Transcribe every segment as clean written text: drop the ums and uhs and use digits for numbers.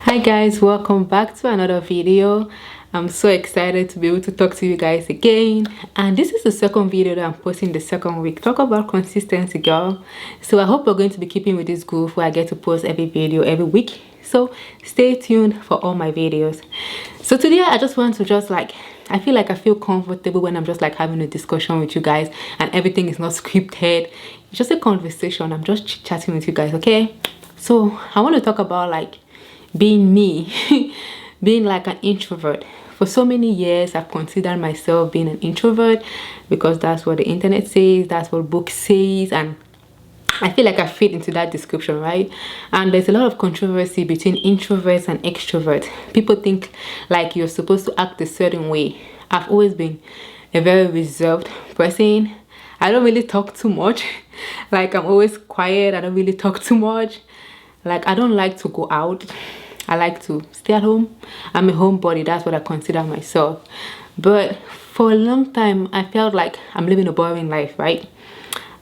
Hi guys, welcome back to another video. I'm so excited to be able to talk to you guys again, and this is the second video that I'm posting the second week. Talk about consistency, girl. So I hope we're going to be keeping with this groove where I get to post every video every week, so stay tuned for all my videos. So today I just want to I feel comfortable when I'm just like having a discussion with you guys and everything is not scripted. It's just a conversation. I'm just chatting with you guys, okay? So I want to talk about like being me, being like an introvert. For so many years I've considered myself being an introvert because that's what the internet says, that's what books says, and I feel like I fit into that description, right? And there's a lot of controversy between introverts and extroverts. People think like you're supposed to act a certain way. I've always been a very reserved person. I don't really talk too much. Like, I'm always quiet. I don't really talk too much. Like, I don't like to go out. I like to stay at home. I'm a homebody. That's what I consider myself. But for a long time, I felt like I'm living a boring life, right?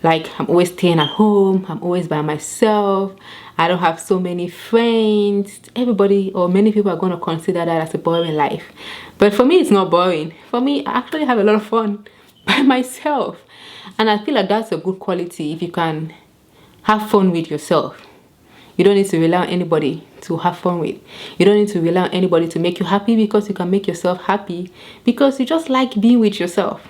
Like, I'm always staying at home. I'm always by myself. I don't have so many friends. Everybody or many people are going to consider that as a boring life. But for me, it's not boring. For me, I actually have a lot of fun by myself. And I feel like that's a good quality if you can have fun with yourself. You don't need to rely on anybody to have fun with. You don't need to rely on anybody to make you happy, because you can make yourself happy because you just like being with yourself.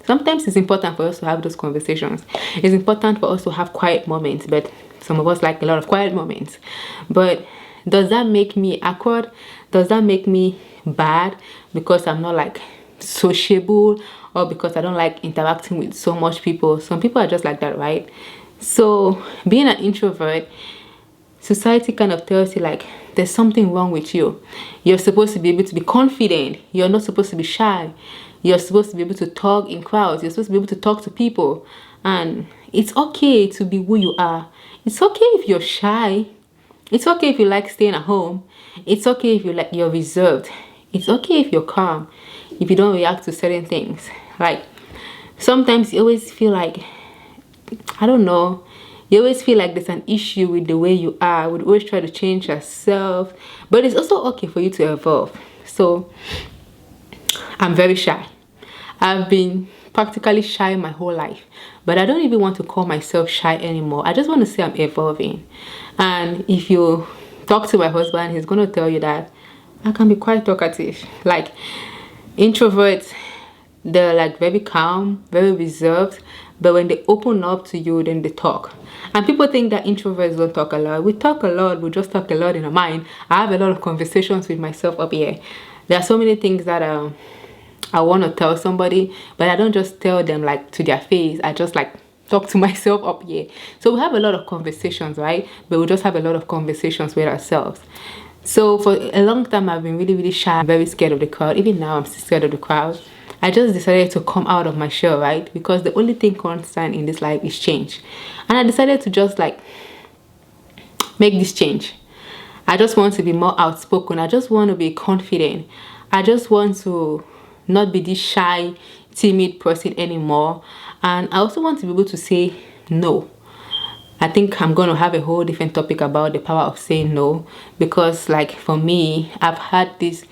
Sometimes it's important for us to have those conversations. It's important for us to have quiet moments, but some of us like a lot of quiet moments. But does that make me awkward? Does that make me bad because I'm not like sociable, or because I don't like interacting with so much people? Some people are just like that, right? So being an introvert, society kind of tells you like there's something wrong with you. You're supposed to be able to be confident. You're not supposed to be shy. You're supposed to be able to talk in crowds. You're supposed to be able to talk to people. And it's okay to be who you are. It's okay if you're shy. It's okay if you like staying at home. It's okay if you're reserved. It's okay if you're calm. If you don't react to certain things. Like, sometimes you always feel like, I don't know, you always feel like there's an issue with the way you are. Would always try to change yourself. But it's also okay for you to evolve. So I'm very shy. I've been practically shy my whole life. But I don't even want to call myself shy anymore. I just want to say I'm evolving. And if you talk to my husband, he's going to tell you that I can be quite talkative. Like, introverts, they're like very calm, very reserved. But when they open up to you, then they talk. And people think that introverts don't talk a lot. We talk a lot. We just talk a lot in our mind. I have a lot of conversations with myself up here. There are so many things that I want to tell somebody, but I don't just tell them like to their face. I just like talk to myself up here. So we have a lot of conversations, right? But we just have a lot of conversations with ourselves. So for a long time, I've been really, really shy. I'm very scared of the crowd. Even now, I'm still scared of the crowd. I just decided to come out of my shell, right? Because the only thing constant in this life is change. And I decided to just like make this change. I just want to be more outspoken. I just want to be confident. I just want to not be this shy, timid person anymore. And I also want to be able to say no. I think I'm going to have a whole different topic about the power of saying no, because like for me, I've had this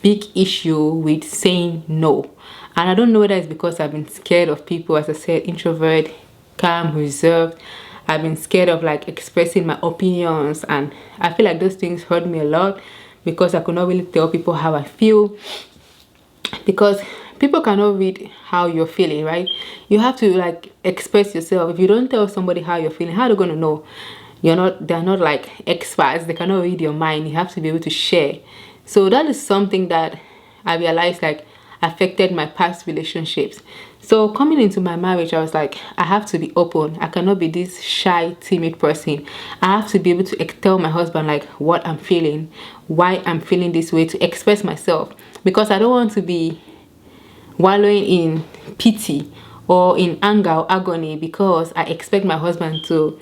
big issue with saying no. And I don't know whether it's because I've been scared of people, as I said, introvert, calm, reserved. I've been scared of like expressing my opinions, and I feel like those things hurt me a lot because I could not really tell people how I feel, because people cannot read how you're feeling, right? You have to like express yourself. If you don't tell somebody how you're feeling, how are they going to know? They're not like experts. They cannot read your mind. You have to be able to share. So that is something that I realized like affected my past relationships. So coming into my marriage, I was like, I have to be open. I cannot be this shy, timid person. I have to be able to tell my husband like what I'm feeling, why I'm feeling this way, to express myself, because I don't want to be wallowing in pity or in anger or agony because I expect my husband to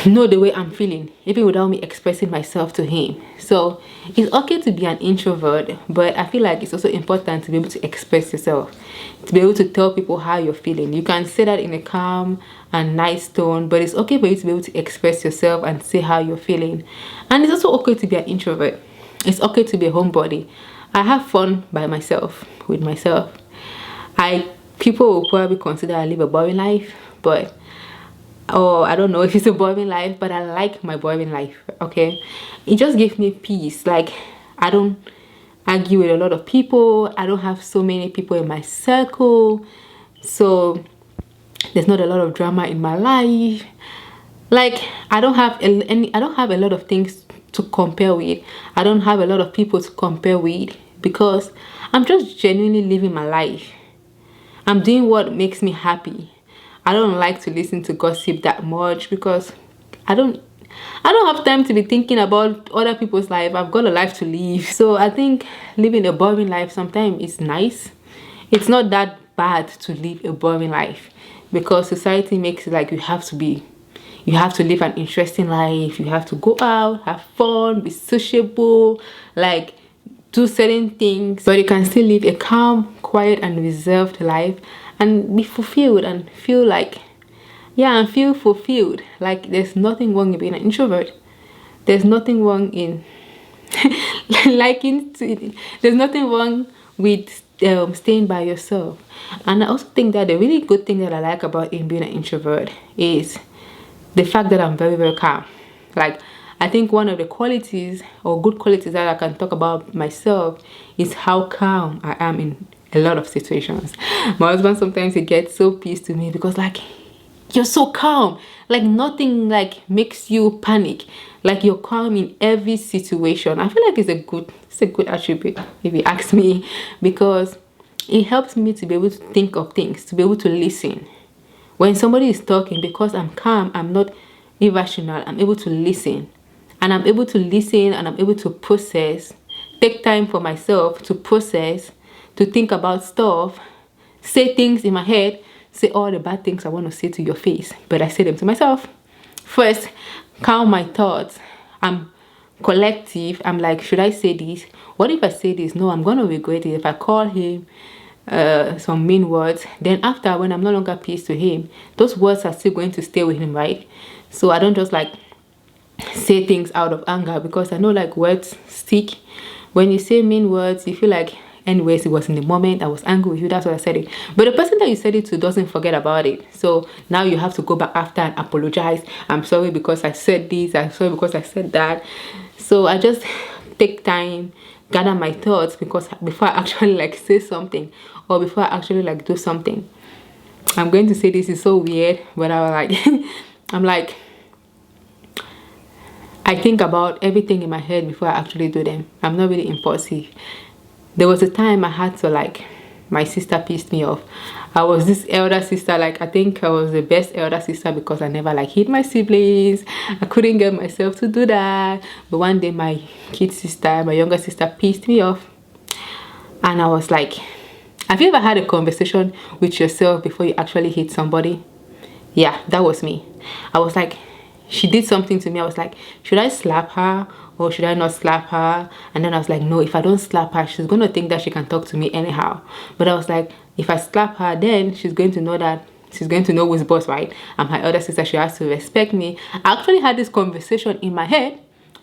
know the way I'm feeling, even without me expressing myself to him. So it's okay to be an introvert, but I feel like it's also important to be able to express yourself, to be able to tell people how you're feeling. You can say that in a calm and nice tone, but it's okay for you to be able to express yourself and say how you're feeling. And it's also okay to be an introvert. It's okay to be a homebody. I have fun by myself, with myself. People will probably consider I live a boring life, but I don't know if it's a boring life, but I like my boring life. Okay, it just gives me peace. Like, I don't argue with a lot of people. I don't have so many people in my circle, so there's not a lot of drama in my life. Like, I don't have a lot of things to compare with. I don't have a lot of people to compare with, because I'm just genuinely living my life. I'm doing what makes me happy. I don't like to listen to gossip that much, because I don't have time to be thinking about other people's life. I've got a life to live. So I think living a boring life sometimes is nice. It's not that bad to live a boring life, because society makes it like you have to live an interesting life. You have to go out, have fun, be sociable, like do certain things, but you can still live a calm, quiet, and reserved life and be fulfilled and feel like, yeah, and feel fulfilled. Like, there's nothing wrong in being an introvert. There's nothing wrong in there's nothing wrong with staying by yourself. And I also think that the really good thing that I like about being an introvert is the fact that I'm very, very calm. Like, I think one of the qualities or good qualities that I can talk about myself is how calm I am in a lot of situations. My husband sometimes he gets so pissed to me because, like, you're so calm. Like, nothing like makes you panic. Like, you're calm in every situation. I feel like it's a good attribute, if you ask me, because it helps me to be able to think of things, to be able to listen. When somebody is talking, because I'm calm, I'm not irrational, I'm able to listen. And I'm able to listen, and I'm able to process, take time for myself to process, to think about stuff, say things in my head, say all the bad things I want to say to your face, but I say them to myself. First, calm my thoughts. I'm collective. I'm like, should I say this? What if I say this? No, I'm going to regret it. If I call him some mean words, then after, when I'm no longer pissed to him, those words are still going to stay with him, right? So I don't just like say things out of anger, because I know like words stick. When you say mean words, you feel like, anyways, it was in the moment, I was angry with you, that's what I said it. But the person that you said it to doesn't forget about it. So now you have to go back after and apologize. I'm sorry because I said this, I'm sorry because I said that. So I just take time, gather my thoughts, because before I actually like say something, or before I actually like do something. I'm going to say this is so weird, but I was like I'm like, I think about everything in my head before I actually do them. I'm not really impulsive. There was a time I had to, like, my sister pissed me off. I was this elder sister, like, I think I was the best elder sister because I never like hit my siblings. I couldn't get myself to do that. But one day my younger sister pissed me off. And I was like, have you ever had a conversation with yourself before you actually hit somebody? Yeah, that was me. I was like, she did something to me. I was like, should I slap her or should I not slap her? And then I was like, no, if I don't slap her, she's going to think that she can talk to me anyhow. But I was like, if I slap her, then she's going to know who's boss, right? I'm her elder sister. She has to respect me. I actually had this conversation in my head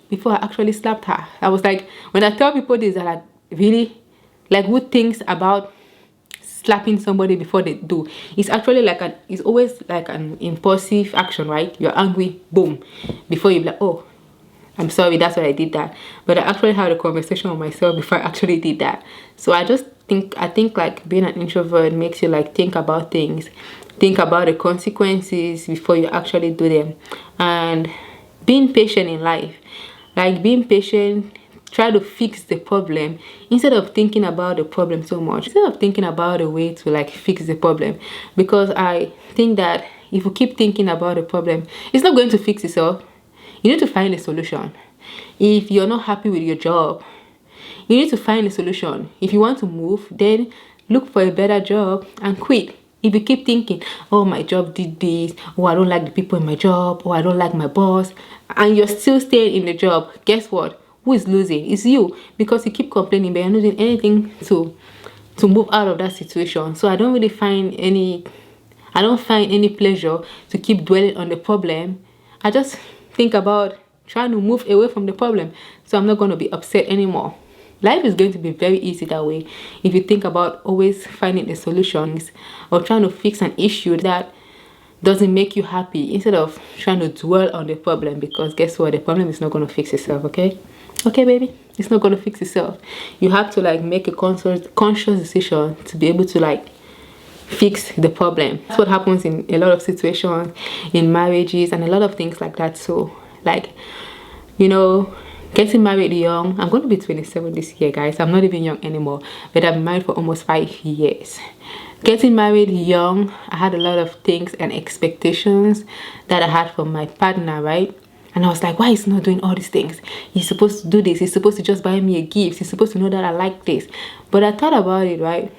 before I actually slapped her. I was like, when I tell people this, they're like, really? Like, who thinks about slapping somebody before they do? It's actually like it's always like an impulsive action, right? You're angry, boom, before you be like, oh, I'm sorry, that's why I did that. But I actually had a conversation with myself before I actually did that. So I think like being an introvert makes you like think about things, think about the consequences before you actually do them, and being patient in life. Like, being patient, try to fix the problem instead of thinking about the problem so much, instead of thinking about a way to like fix the problem. Because I think that if you keep thinking about the problem, it's not going to fix itself. You need to find a solution. If you're not happy with your job, you need to find a solution. If you want to move, then look for a better job and quit. If you keep thinking, oh, my job did this, or I don't like the people in my job, or I don't like my boss, and you're still staying in the job, guess what? Who is losing? It's you, because you keep complaining, but you're not doing anything to move out of that situation. So I don't find any pleasure to keep dwelling on the problem. I just think about trying to move away from the problem, so I'm not going to be upset anymore. Life is going to be very easy that way if you think about always finding the solutions or trying to fix an issue that doesn't make you happy, instead of trying to dwell on the problem, because guess what? The problem is not going to fix itself. Okay, baby, it's not going to fix itself. You have to like make a conscious decision to be able to like fix the problem. That's what happens in a lot of situations, in marriages and a lot of things like that. So like, you know, getting married young, I'm going to be 27 this year, guys. I'm not even young anymore, but I've been married for almost 5 years. Getting married young, I had a lot of things and expectations that I had from my partner, right? And I was like, why is he not doing all these things? He's supposed to do this. He's supposed to just buy me a gift. He's supposed to know that I like this. But I thought about it, right?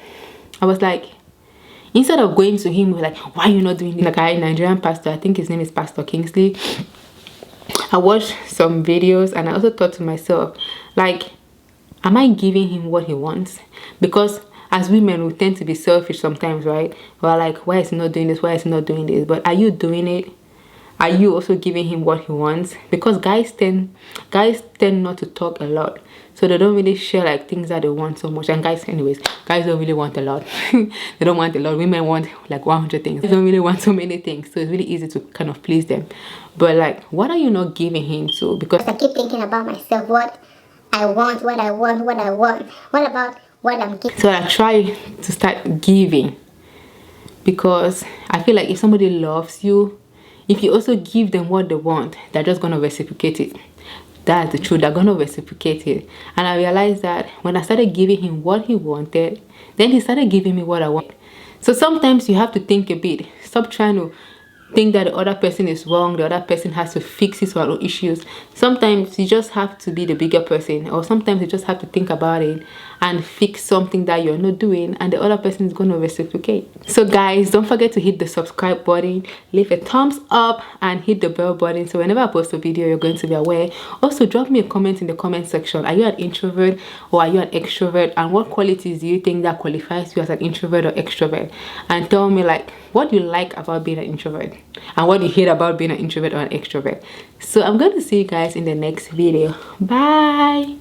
I was like, instead of going to him with like, why are you not doing this? Like a Nigerian pastor, I think his name is Pastor Kingsley. I watched some videos and I also thought to myself, like, am I giving him what he wants? Because as women, we tend to be selfish sometimes, right? We're like, why is he not doing this? Why is he not doing this? But are you doing it? Are you also giving him what he wants? Because guys tend not to talk a lot, so they don't really share like things that they want so much. And guys don't really want a lot. They don't want a lot. Women want like 100 things. They don't really want so many things, so it's really easy to kind of please them. But like, what are you not giving him to? Because I keep thinking about myself, what I want. What about what I'm giving? So I try to start giving, because I feel like if somebody loves you, if you also give them what they want, they're just going to reciprocate it. That's the truth. They're going to reciprocate it. And I realized that when I started giving him what he wanted, then he started giving me what I want. So sometimes you have to think a bit. Stop trying to think that the other person is wrong, the other person has to fix his or her issues. Sometimes you just have to be the bigger person, or sometimes you just have to think about it and fix something that you're not doing, and the other person is going to reciprocate. So guys, don't forget to hit the subscribe button, leave a thumbs up, and hit the bell button, so whenever I post a video you're going to be aware. Also, drop me a comment in the comment section. Are you an introvert or are you an extrovert, and what qualities do you think that qualifies you as an introvert or extrovert? And tell me like, what do you like about being an introvert, and what do you hate about being an introvert or an extrovert? So I'm going to see you guys in the next video. Bye.